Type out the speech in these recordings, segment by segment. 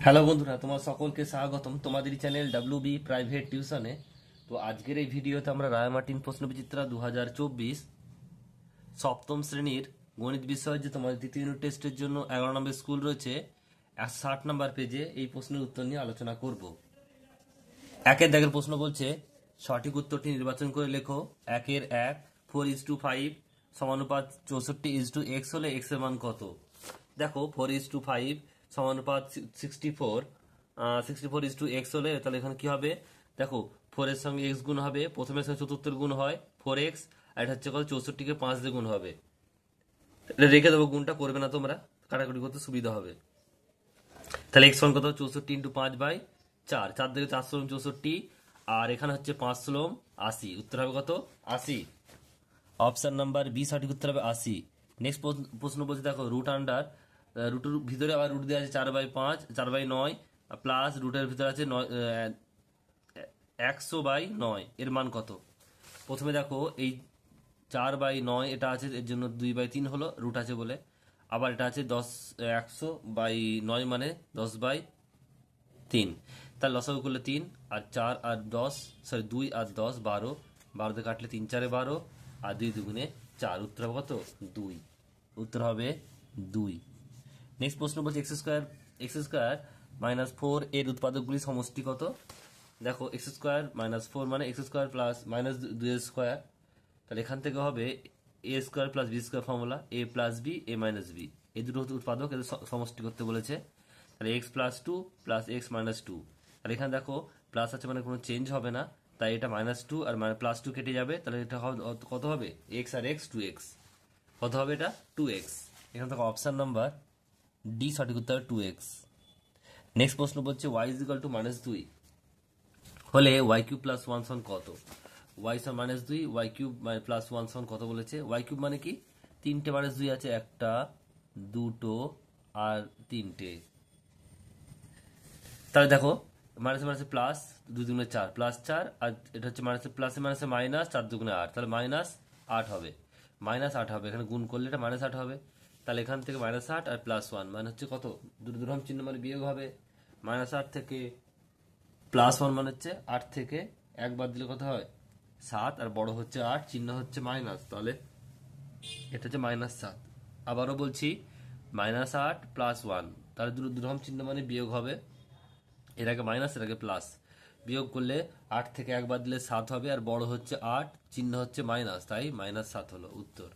Hello বন্ধুরা, তোমার সকলকে স্বাগতম তোমাদের চ্যানেল ডাব্লিউ বি প্রাইভেট টিউশনে। তো আজকের এই ভিডিওতে আমরা রায়মার্টিন প্রশ্নবিচিত্রা 2024 সপ্তম শ্রেণীর গণিত বিষয় যে তোমাদের দ্বিতীয় ইউনিট টেস্টের জন্য 11 নম্বর স্কুল রয়েছে 60 নম্বর পেজে এই প্রশ্নের উত্তর নিয়ে আলোচনা করব। একের দাগের প্রশ্ন বলছে সঠিক উত্তরটি নির্বাচন করে লেখো। 1 4:5 সমানুপাত 64:x হলে x এর মান কত? দেখো 4:5 সমানুপাত 64:x হলে তাহলে এখানে কি হবে? দেখো 4 এর সঙ্গে x গুণ হবে, প্রথমের সঙ্গে চতুর্থের গুণ হয় 4x, আর এটা হচ্ছে কত? 64কে 5 দিয়ে গুণ হবে। এটা রেখে দেবো, গুণটা করবে না তোমরা, কাটাকুটি করতে সুবিধা হবে। তাহলে x সমান কত? 64 × 5/4, 4 থেকে 4 ষোলম 64, আর এখানে হচ্ছে 5 ষোলম 80। উত্তর হবে কত? 80। অপশন নাম্বার বি সঠিক উত্তর হবে 80। নেক্সট প্রশ্ন বলছে, দেখো রুটের ভিতরে আবার রুট দেওয়া আছে 4/5, 4/9, প্লাস রুটের ভিতরে আছে 100/9, এর মান কত? প্রথমে দেখো এই 4/9 এটা আছে, এর জন্য 2/3 হলো, রুট আছে বলে। আবার এটা আছে 100/9 মানে 10/3, তার লসাগু করলে 3, আর 4 আর 10, সরি 2 আর 10 12, 12 দিয়ে কাটলে 3 4 12, আর 2 2 4। উত্তর হবে কত? 2। উত্তর হবে 2। নেক্সট প্রশ্ন বলছে x² - 4 এর উৎপাদকগুলি সমষ্টি কত? দেখো x² - 4 মানে x² প্লাস -2 স্কোয়ার, তাহলে এখান থেকে হবে a² + b² formula, a + b a - b, এই দুটো উৎপাদক, এদের সমষ্টি করতে বলেছে। তাহলে x + 2 + x - 2, তাহলে এখানে দেখো প্লাস আছে মানে কোনো চেঞ্জ হবে না, তাই এটা -2 আর +2 কেটে যাবে, তাহলে এটা কত হবে? x আর x 2x, কত হবে? এটা 2x। এখান থেকে অপশন নাম্বার ডি সঠিক উত্তর 2x। নেক্সট প্রশ্ন বলছে y = -2 হলে y³ + 1 সমান কত? y সমান -2, y³ + 1 সমান কত বলেছে? y³ মানে কি? তিনটে -2 আছে, একটা দুটো আর তিনটে। তাহলে দেখো মাইনাসে মাইনাসে প্লাস, 2 2 4 +4, আর এটা হচ্ছে মাইনাসে প্লাসে মাইনাসে মাইনাস, 4 2 8, তাহলে -8 হবে। -8 হবে, এখানে গুণ করলে এটা -8 হবে। তাহলে এখান থেকে -8 আর +1 মানে হচ্ছে কত? দুটো দূরম চিহ্ন মানে বিয়োগ হবে। -8 থেকে +1 মানে হচ্ছে 8 থেকে 1 বাদ দিলে কত হয়? 7, আর বড় হচ্ছে 8, চিহ্ন হচ্ছে মাইনাস, তাহলে এটা হচ্ছে -7। আবারও বলছি -8 +1, তাহলে দুটো দূরম চিহ্ন মানে বিয়োগ হবে। এর আগে মাইনাস, এর আগে প্লাস, বিয়োগ করলে 8 থেকে 1 বাদ দিলে 7 হবে, আর বড় হচ্ছে 8, চিহ্ন হচ্ছে মাইনাস, তাই -7 হলো উত্তর।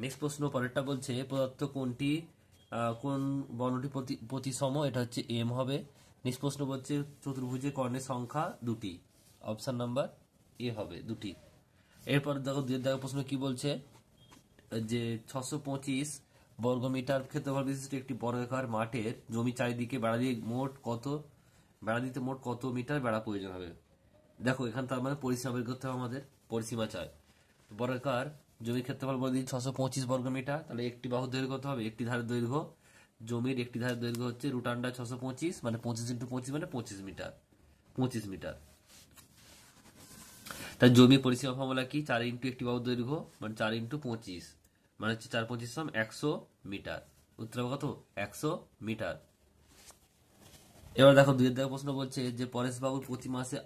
নেক্সট প্রশ্ন পরেরটা বলছে প্রদত্ত কোন বর্ণটি প্রতিসম? এটা হচ্ছে এম হবে। নেক্সট প্রশ্ন বলছে চতুর্ভুজের কর্ণের সংখ্যা দুটি, অপশন নাম্বার এ হবে 2টি। এরপর দেখো দুই প্রশ্ন কি বলছে, যে 625 বর্গমিটার ক্ষেত্রফল বিশিষ্ট একটি বর্গাকার মাঠের জমি চারিদিকে বেড়া দিতে মোট কত মিটার বেড়া প্রয়োজন হবে? দেখো এখানে তার মানে পরিসীমা বের করতে হবে, আমাদের পরিসীমা চাই। বর্গাকার জমির ক্ষেত্রফল বলে দিই 625 বর্গমিটার, তাহলে একটি বাহুর দৈর্ঘ্য কত হবে? একটি ধারের দৈর্ঘ্য, জমির একটি ধারের দৈর্ঘ্য হচ্ছে √625, মানে 25 × 25 মানে 25 মিটার, 25 মিটার। তাই জমি পরিসীমা ফর্মুলা কি? 4 × একটি বাহুর দৈর্ঘ্য মানে 4 × 25, মানে হচ্ছে 4 25 100 মিটার। উত্তর হবে কত? 100 মিটার। এবার দেখো দুইয়ের দাগে প্রশ্ন বলছে যে পরেশ বাবুর প্রতি মাসে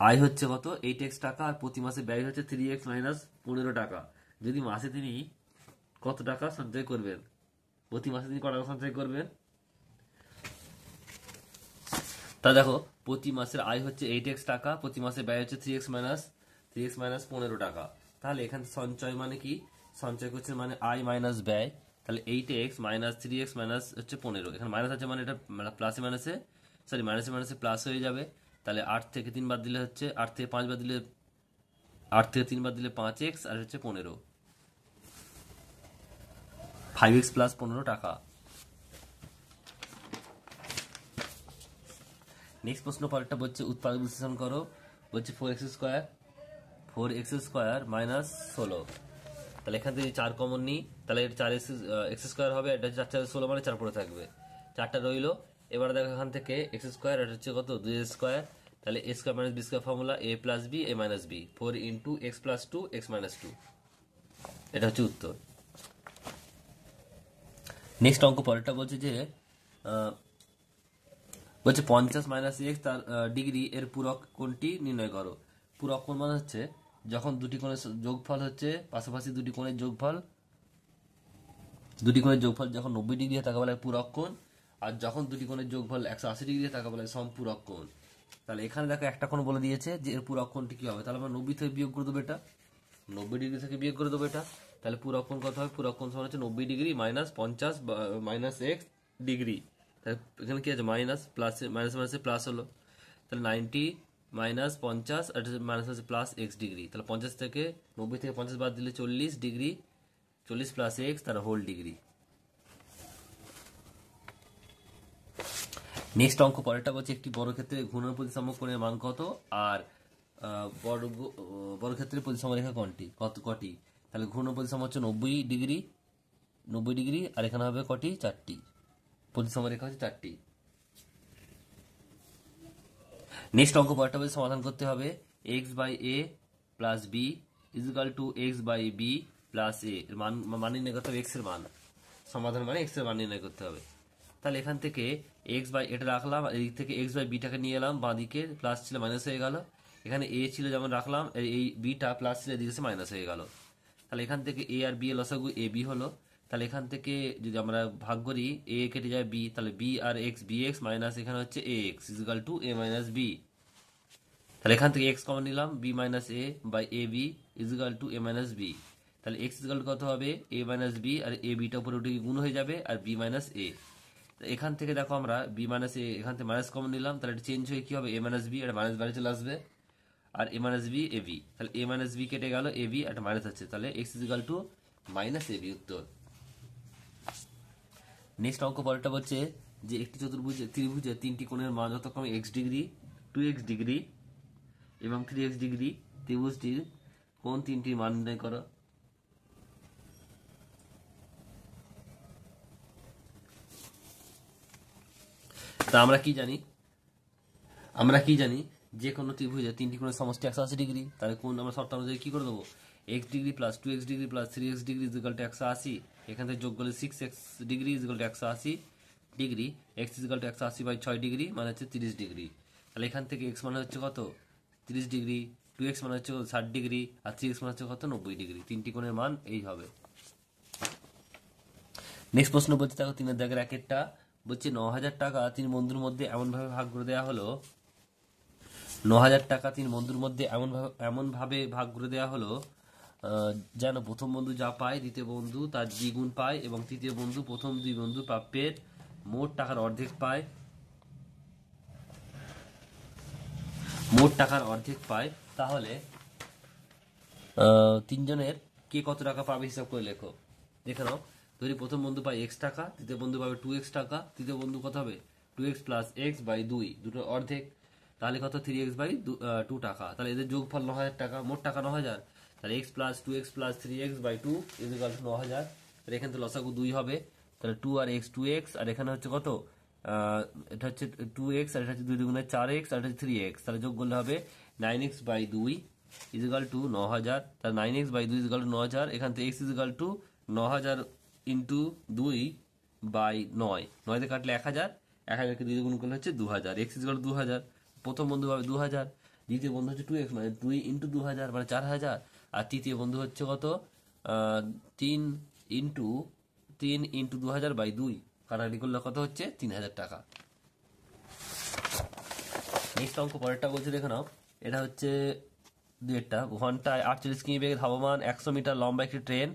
আয় হচ্ছে কত? 8x টাকা, আর প্রতি মাসে ব্যয় হচ্ছে 3x - 15 টাকা। যদি মাসে তিনি কত টাকা সঞ্চয় করবেন? প্রতি মাসে তিনি কত টাকা সঞ্চয় করবেন? তা দেখো প্রতি মাসের আয় হচ্ছে 8x টাকা, প্রতি মাসে ব্যয় হচ্ছে 3x - 15 টাকা। তাহলে এখানে সঞ্চয় মানে কি? সঞ্চয় করছে মানে আয় মাইনাস ব্যয়, তাহলে 8x - 3x হচ্ছে 15, এখানে মাইনাস আছে মানে এটা প্লাসে মাইনাসে, সরি মাইনাসে মাইনাসে প্লাস হয়ে যাবে। তাহলে 8 থেকে 3 বাদ দিলে হচ্ছে 8 থেকে 5 বাদ দিলে 8 থেকে 3 বাদ দিলে 5x, আর হচ্ছে 15, 5x + 15 টাকা। নেক্সট প্রশ্ন পরেরটা বলছে উৎপাদক বিশ্লেষণ করো। বলছে 4x² - 16, তাহলে এখান থেকে 4 কমন নিই, তাহলে এটা 4x² হবে, এটা 4 4 16 মানে 4 পড়ে থাকবে, 4টা রইলো। এবার দেখো এখান থেকে x², এটা হচ্ছে কত? 2a², তাহলে a² - b² formula a + b a - b, 4 × x + 2 x - 2, এটা হচ্ছে উত্তর। নেক্সট অঙ্ক পরেরটা বলছে যে বলছে 50 মাইনাস এক্স তার ডিগ্রি এর পূরক কোণটি নির্ণয় করো। পূরক কোণ মানে হচ্ছে যখন দুটি কোণের যোগফল হচ্ছে পাশাপাশি দুটি কোণের যোগফল যখন 90 ডিগ্রি হয় তাকে বলা হয় পূরক কোণ, আর যখন দুটি কোণের যোগফল 180 ডিগ্রি হয় তাকে বলা হয় সম্পূরক কোণ। তাহলে এখানে দেখো একটা কোণ বলে দিয়েছে যে এর পূরক কোণটি কি হবে, তাহলে আমরা 90 থেকে বিয়োগ করে দেবো এটা, 90 ডিগ্রি থেকে বিয়োগ করে দেবো এটা। তাহলে পূরক কোণ কত হবে, পূরক কোণ সমান হচ্ছে 90 degree minus 50 minus x degree. তাহলে এখানে কি আছে মাইনাস, প্লাস মাইনাস মাইনাসে প্লাস হলো, তাহলে 90 মাইনাস 50 আর মাইনাস আছে প্লাস এক্স ডিগ্রি। তাহলে 50 থেকে 90 থেকে 50 বাদ দিলে 40 ডিগ্রি, 40 প্লাস এক্স তার হোল ডিগ্রি। নেক্সট অঙ্ক পরেরটা বলছে একটি বর্গক্ষেত্রে ঘূর্ণন প্রতিসাম্য কোণের মান কত, আর বর্গক্ষেত্রের প্রতিসাম্য রেখা কটি। তাহলে ঘূর্ণন প্রতিসাম্য হচ্ছে 90 ডিগ্রি, 90 ডিগ্রি, আর এখানে হবে কটি, 4টি। প্রতিসাম্য রেখা হচ্ছে 4টি। নেক্সট অঙ্ক পরেরটা বলছে সমাধান করতে হবে x by A plus B is equal to x by B plus A এর মান নির্ণয় করতে হবে, এক্স এর মান। সমাধান মানে এক্স এর মান নির্ণয় করতে হবে। তাহলে এখান থেকে এক্স বাই এটা রাখলাম, এদিক থেকে এক্স বাই বিটাকে নিয়ে এলাম, বাঁ দিকে প্লাস ছিল মাইনাস হয়ে গেল। এখানে এ ছিল যেমন রাখলাম, এই বিটা প্লাস ছিল এদিকে এসে মাইনাস হয়ে গেল। তাহলে এখান থেকে এ আর বি এর লসাগু এ বি হলো। তাহলে এখান থেকে যদি আমরা ভাগ করি এ কেটে যায় বি, তাহলে বি আর এক্স বি এক্স মাইনাস এখানে হচ্ছে a x is equal to a minus b. তাহলে এখান থেকে এক্স কমন নিলাম, b minus a by a b is equal to a minus b. তাহলে এক্স ইজিক্যাল কত হবে, এ মাইনাস বি, আর এ বিটা উপরে উঠে গুণ হয়ে যাবে, আর বি মাইনাস এ। এখান থেকে দেখো আমরা বি মাইনাস এ এখান থেকে মাইনাস কমন নিলাম, তাহলে এটা চেঞ্জ হয়ে কি হবে, এ মাইনাস বি, এটা মাইনাস বাড়ি চলে আসবে, আর এ মাইনাস বি এ বি। তাহলে এ মাইনাস বি কেটে গেল, এ বি একটা মাইনাস আছে, তাহলে x is equal two minus A B উত্তর। নেক্সট অঙ্ক পরেরটা বলছে যে একটি ত্রিভুজের 3টি কোণের মান যথাক্রমে এক্স ডিগ্রি, 2x ডিগ্রি এবং 3x ডিগ্রি। ত্রিভুজটির কোন 3টির মান নির্ণয় করো। তা আমরা কি জানি যে কোনো ত্রিভুজের 3টি কোণের সমষ্টি 180 ডিগ্রি। তাহলে কোণ আমরা শর্ত অনুযায়ী কি করে দেবো, x degree plus 2x degree plus 3x degree is equal to 180। এখান থেকে যোগ করলে 6x degree is equal to 180 degree, x is equal to 180 by 6 degree মানে হচ্ছে 30 ডিগ্রি। তাহলে এখান থেকে x মানে হচ্ছে কত, 30 ডিগ্রি, 2x মানে হচ্ছে 60 ডিগ্রি, আর 3x মানে হচ্ছে কত, 90 ডিগ্রি। 3টি কোণের মান এই হবে। নেক্সট প্রশ্ন বলছে দেখো 3 দাগের একেরটা বলছে 9000 টাকা 3 বন্ধুর মধ্যে এমনভাবে ভাগ করে দেওয়া হলো, 9000 টাকা 3 বন্ধুর মধ্যে এমনভাবে ভাগ করে দেওয়া হলো যেন প্রথম বন্ধু যা পায় দ্বিতীয় বন্ধু তার দ্বিগুণ পায়, এবং তৃতীয় বন্ধু প্রথম দুই বন্ধু প্রাপ্যের মোট টাকার অর্ধেক পায়, তাহলে তিনজনের কে কত টাকা পাবে হিসাব করে লেখো। দেখে নাও, ধরি প্রথম বন্ধু পায় x টাকা, তৃতীয় বন্ধু পাবে 2x টাকা, তৃতীয় বন্ধু কত হবে 2x প্লাস এক্স বাই 2, দুটো অর্ধেক, তাহলে কত 3x বাই 2 টাকা। তাহলে এদের যোগফল 9000 টাকা, মোট টাকা 9000। তাহলে x plus 2x plus 3x by 2 equal to 9000। তাহলে এখানে তো লসাগু 2 হবে, তাহলে 2 আর x 2x, আর এখানে হচ্ছে কত, এটা হচ্ছে 2x, আর এটা হচ্ছে 2 দুগুণে 4x, আর এটা হচ্ছে 3x। তাহলে যোগ করলে হবে 9x বাই 2 ইজিক্যাল টু 9000। তাহলে 9x বাই 2 ইজিক্যাল টু 9000। এখান থেকে x is equal to 9000 into 2 by 9, 9 দিয়ে কাটলে 1000, 1000কে 2 গুণ করলে হচ্ছে 2000, x ইজিক্যাল টু 2000। প্রথম বন্ধু পাবে 2000, দ্বিতীয় বন্ধু হচ্ছে 2x মানে 2 ইন্টু 2000 মানে 4000, আর তৃতীয় বন্ধু হচ্ছে কত 3 ইন্টু 2000 বাই 2, কাটাকাটি করলে কত হচ্ছে 3000 টাকা। নেক্সট অঙ্ক পরেরটা বলছে দেখে নাও, এটা হচ্ছে দুইটা ঘন্টায় 48 কিমি বেগে ধাবমান 100 মিটার লম্বা একটি ট্রেন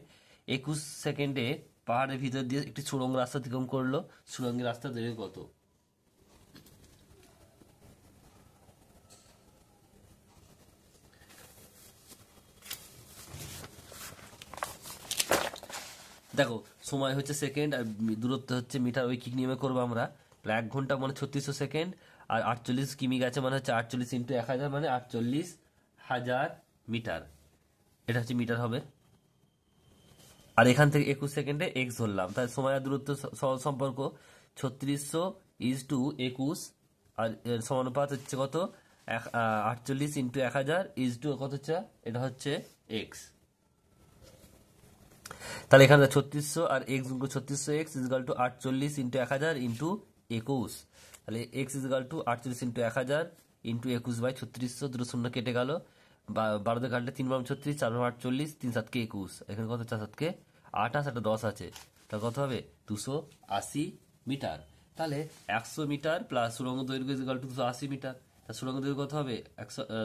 21 সেকেন্ডে পাহাড়ের ভিতর দিয়ে একটি সুড়ঙ্গ রাস্তা অতিক্রম করলো, সুড়ঙ্গের রাস্তা দৈর্ঘ্য কত। দেখো সময় হচ্ছে সেকেন্ড আর দূরত্ব হচ্ছে মিটার, ঐকিক নিয়মে করবো আমরা। 1 ঘন্টা মানে 3600 সেকেন্ড, আর 48 কিমি গেছে মানে হচ্ছে 48 ইন্টু 1000 মানে 48,000 মিটার, এটা হচ্ছে মিটার হবে। আর এখান থেকে 21 সেকেন্ডে এক্স ধরলাম, তাই সময় আর দূরত্ব সহজ সম্পর্ক 3600 ইজ টু 21, আর এর সমানুপাত হচ্ছে কত 48 ইন্টু 1000 ইজ টু কত হচ্ছে, এটা হচ্ছে এক্স। তাহলে এখানে 3600 আর এক্স গুণ 3600 x is equal to 48 into 1000 into 21, তাহলে x is equal to 48 into 1000 into 21/3600, দুটো শূন্য কেটে গেল, 12 কাটলে 3 বার 36, 4 বার 48, 3 7 21, এখানে কত 4 7 28, একটা 10 আছে, তাহলে কত হবে 280 মিটার। তাহলে 100 মিটার প্লাস সুড়ঙ্গ দৈর্ঘ্য ইজিক্যাল টু 280 মিটার, তার সুড়ঙ্গ দৈর্ঘ্য কত হবে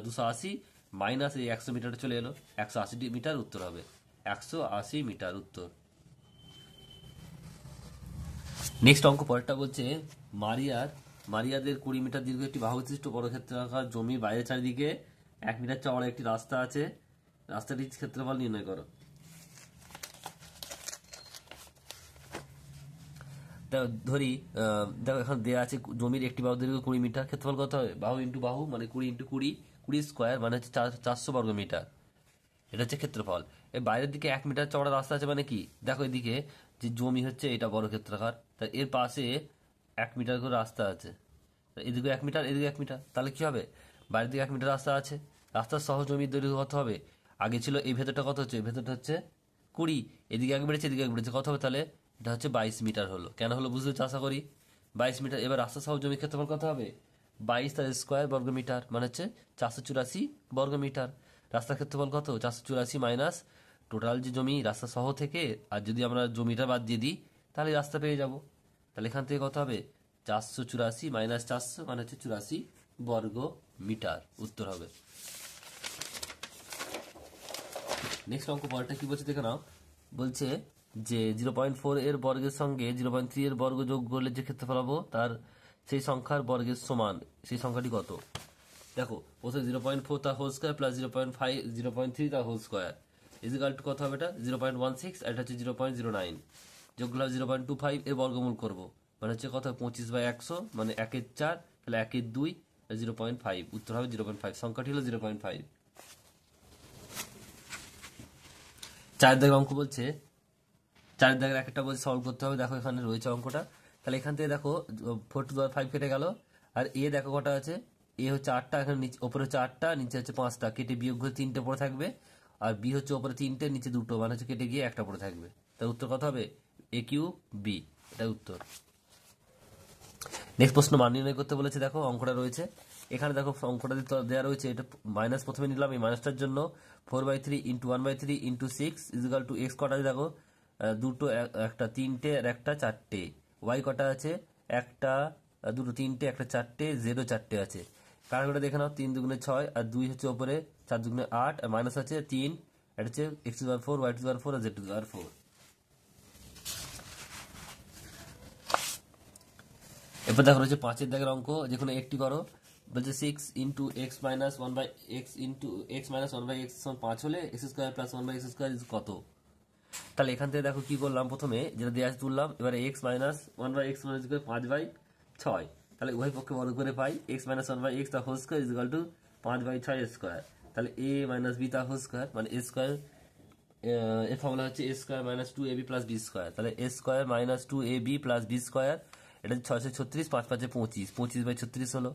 280 মাইনাস এই 100 মিটারটা চলে এলো, 180 মিটার উত্তর হবে, 180 মিটার উত্তর। নেক্সট অঙ্ক পরেরটা বলছে মারিয়াদের 20 মিটার দীর্ঘ একটি বাহু বিশিষ্ট বর্গক্ষেত্রাকার জমির বাইরে চারিদিকে 1 মিটার চওড়া একটি রাস্তা আছে, রাস্তাটির ক্ষেত্রফল নির্ণয় করো। ধরি দেখো এখন দেওয়া আছে জমির একটি বাহু দীর্ঘ 20 মিটার, ক্ষেত্রফল কত হবে, বাহু ইন্টু বাহু মানে 20 ইন্টু 20 স্কোয়ার মানে হচ্ছে 400 বর্গ মিটার, এটা হচ্ছে ক্ষেত্রফল। এই বাইরের দিকে 1 মিটার চওড়া রাস্তা আছে মানে কি, দেখো এদিকে যে জমি হচ্ছে এটা বর্গক্ষেত্রাকার, তাই এর পাশে 1 মিটার করে রাস্তা আছে, এদিকে 1 মিটার এদিকে 1 মিটার, তাহলে কি হবে বাইরের দিকে 1 মিটার রাস্তা আছে, রাস্তার সহ জমির দৈর্ঘ্য কত হবে, আগে ছিল এই ভেতরটা কত হচ্ছে, এই ভেতরটা হচ্ছে 20, এদিকে 1 বেড়েছে এদিকে 1 বেড়েছে, কত হবে তাহলে এটা হচ্ছে 22 মিটার হলো, কেন হলো বুঝতে আশা করি 22 মিটার। এবার রাস্তা সহ জমির ক্ষেত্রফল কত হবে 22 তার স্কোয়ার বর্গ মিটার মানে হচ্ছে 484 বর্গ মিটার, রাস্তার ক্ষেত্রফল কত 484 মাইনাস টোটাল যে জমি রাস্তা সহ থেকে, আর যদি আমরা জমিটা বাদ দিয়ে দিই তাহলে রাস্তা পেয়ে যাব, তাহলে এখান থেকে কত হবে 484 মাইনাস 400 মানে হচ্ছে 84 বর্গ মিটার উত্তর হবে। নেক্সট অঙ্ক পরেরটা কি বলছে দেখে নাও, বলছে যে 0.4 এর বর্গের সঙ্গে 0.3 এর বর্গ যোগ করলে যে ক্ষেত্রফল পাবো তার সেই সংখ্যার বর্গের সমান, সেই সংখ্যাটি কত। দেখো প্রথমে 0.4 তার হোল স্কোয়ার প্লাস 0.3 তার হোল স্কোয়ার ইজিক্যাল টু কত হবে, এটা 0.16 আর এটা হচ্ছে 0.09, যোগগুলো 0.25 এর বর্গমূল করবো মানে হচ্ছে কত 25/100 মানে 1/4, তাহলে 1/2 0.5 উত্তর হবে 0.5, সংখ্যাটি হলো 0.5। চার দাগের অঙ্ক বলছে, চার দাগের একটা বলছে সলভ করতে হবে, দেখো এখানে রয়েছে অঙ্কটা, তাহলে এখান থেকে দেখো 4 to the 5 কেটে গেল, আর এ দেখো কটা আছে, এ হচ্ছে 8টা, এখানে নিচে ওপরে হচ্ছে 8টা নিচে হচ্ছে 5টা, কেটে বিয়োগ করে 3টে পড়ে থাকবে, আর বি হচ্ছে ওপরে 3টে নিচে 2টো মানে হচ্ছে কেটে গিয়ে একটা পড়ে থাকবে, তার উত্তর কত হবে এ কিউ বি, এটা উত্তর। নেক্সট প্রশ্ন মান নির্ণয় করতে বলেছে, দেখো অঙ্কটা রয়েছে এখানে, দেখো অঙ্কটা দেওয়া রয়েছে, এটা মাইনাস প্রথমে নিলাম, এই মাইনাসটার জন্য 4/3 into 1/3 into 6 is equal to x কটা আছে দেখো দুটো, একটা 3টে আর একটা 4টে, ওয়াই কটা আছে একটা 2টো 3টে একটা 4টে, জেডও 4টে আছে, কারণটা দেখে নাও 3 দুগুণে 6 আর 2 হচ্ছে ওপরে 4 দুগুণে 8 আর মাইনাস আছে 3, এটা হচ্ছে x⁴, y⁴ আর z⁴। এরপর দেখো রয়েছে 5 দাগের অঙ্ক, যেখানে একটি করো, বলছে 6 into x minus 1/x into x minus 1/x 5 হলে x² প্লাস 1/x² কত। তাহলে এখান থেকে দেখো কি করলাম, প্রথমে যেটা দেওয়া আছে তুললাম, এবারে x মাইনাস 1/x মানে 5/6, তাহলে উভয় পক্ষে বর্গ করে পাই x মাইনাস 1/x তার whole square is equal to 5/6 square, তাহলে a মাইনাস b তার হোল স্কোয়ার মানে a স্কোয়ার, এর ফর্মুলা হচ্ছে a square minus 2ab plus b square, তাহলে a square minus 2ab plus b square, এটা 636, 5 5 25, 25/36 হলো,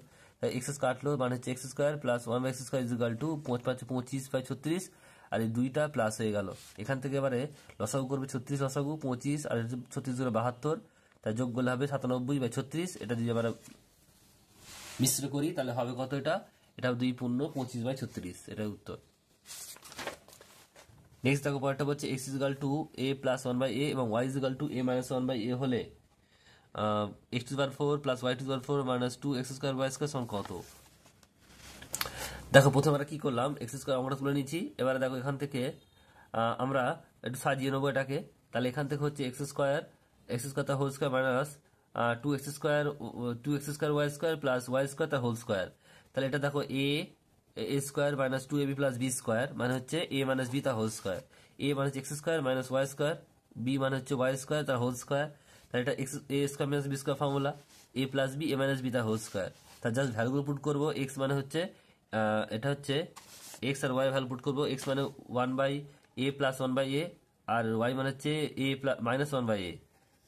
x কাটলো মানে হচ্ছে x square plus 1/x² is equal two 5 5 25/36, আর এই দুইটা প্লাস হয়ে গেল, এখান থেকে এবারে লসাগু করবে 36 লসাগু 25 আর 36 গুলো 72, তাই যোগ করলে হবে 97/36, এটা যদি আবার মিশ্র করি তাহলে হবে কত, এটা 2 পূর্ণ 25/36, এটা উত্তর। নেক্সট দেখো পরেরটা বলছে x is equal two a plus 1/a এবং y is equal two a minus 1/a হলে x⁴ plus y⁴ minus 2x² y² সমান কত। দেখো প্রথমে আমরা কি করলাম, x² আমরা তুলে নিচ্ছি, এবারে দেখো এখান থেকে আমরা একটু সাজিয়ে নেবো এটাকে, তাহলে এখান থেকে হচ্ছে x² তার whole square minus 2x² y² plus y² তার হোল স্কোয়ার, তাহলে এটা দেখো a square minus 2ab plus b square মানে হচ্ছে a মাইনাস b তার হোল স্কোয়ার, a মানে হচ্ছে x² মাইনাস y², b মানে হচ্ছে y² তার হোল স্কোয়ার, তাহলে এটা a square minus b square formula, a plus b a minus b তার হোল স্কোয়ার, তার জাস্ট ভ্যালুগুলো পুট করবো, x মানে হচ্ছে এটা হচ্ছে x আর y ভ্যালু পুট করবো, x মানে 1/a প্লাস 1/a আর y মানে হচ্ছে a মাইনাস 1/a,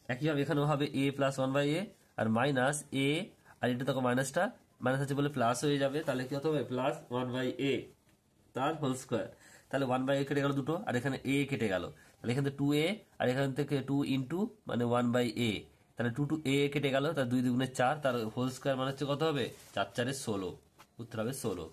একইভাবে এখানেও হবে a প্লাস 1/a আর মাইনাস a, আর এটা দেখো মাইনাসটা মাইনাস আছে বলে প্লাস হয়ে যাবে, তাহলে কি হতে হবে প্লাস 1/a তার হোল স্কোয়ার, তাহলে 1/a কেটে গেল দুটো আর এখানে a কেটে গেল, তাহলে এখান থেকে 2a আর এখান থেকে 2 ইন্টু মানে 1/a, তাহলে টু টু এ কেটে গেল, তার 2 দুগুণে 4, তার হোল স্কোয়ার মানে হচ্ছে কত হবে? 4 4 16, উত্তর হবে 16।